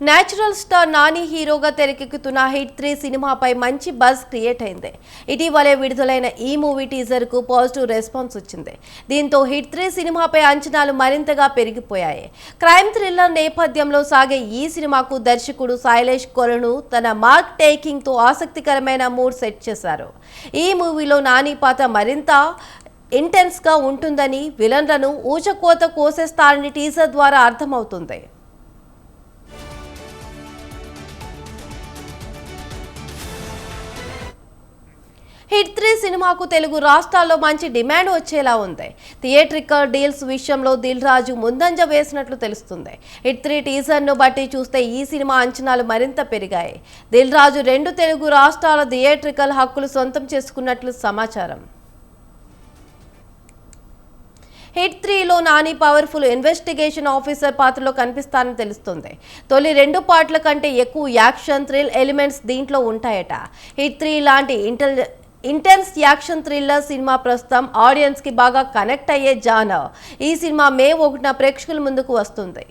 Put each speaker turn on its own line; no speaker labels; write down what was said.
Natural star Nani హీరోగా తెరకెక్కుతున్న hit 3 సినిమాపై మంచి బజ్ క్రియేట్ అయింది. ఇటీవలే విడుదలైన ఈ మూవీ టీజర్ కు పాజిటివ్ రెస్పాన్స్ వచ్చింది. దీంతో హిట్ 3 సినిమాపై అంచనాలు మరింతగా పెరిగిపోయాయి. క్రైమ్ థ్రిల్లర్ నేపథ్యంలో సాగే ఈ సినిమాకు దర్శకుడు శైలేష్ కొలను తన మార్క్ టేకింగ్ తో ఆసక్తికరమైన మూడ్ సెట్ చేశారు. ఈ మూవీలో నాని పాత్ర మరింత ఇంటెన్స్ గా ఉంటుందని, విలన్లను ఊచకోత కోసేస్తారని టీజర్ ద్వారా అర్థమవుతుంది. హిట్ 3 సినిమాకు తెలుగు రాష్ట్రాల్లో మంచి డిమాండ్ వచ్చేలా ఉంది. థియేట్రికల్ డీల్స్ విషయంలో దిల్ రాజు ముందంజ వేసినట్లు తెలుస్తుంది. హిట్ 3 టీజర్ను బట్టి చూస్తే ఈ సినిమా అంచనాలు మరింత పెరిగాయి. దిల్ రాజు 2 తెలుగు రాష్ట్రాల థియేట్రికల్ హక్కులు సొంతం చేసుకున్నట్లు సమాచారం. హిట్ 3లో నాని పవర్ఫుల్ ఇన్వెస్టిగేషన్ ఆఫీసర్ పాత్రలో కనిపిస్తారని తెలుస్తుంది. తొలి 2 పార్ట్ల కంటే ఎక్కువ యాక్షన్ థ్రిల్ ఎలిమెంట్స్ దీంట్లో ఉంటాయట. హిట్ 3 లాంటి ఇంటెన్స్ యాక్షన్ థ్రిల్లర్ సినిమా ప్రస్తుతం ఆడియన్స్ కి బాగా కనెక్ట్ అయ్యే జానర్. ఈ సినిమా మే 1న ప్రేక్షకుల ముందుకు వస్తుంది.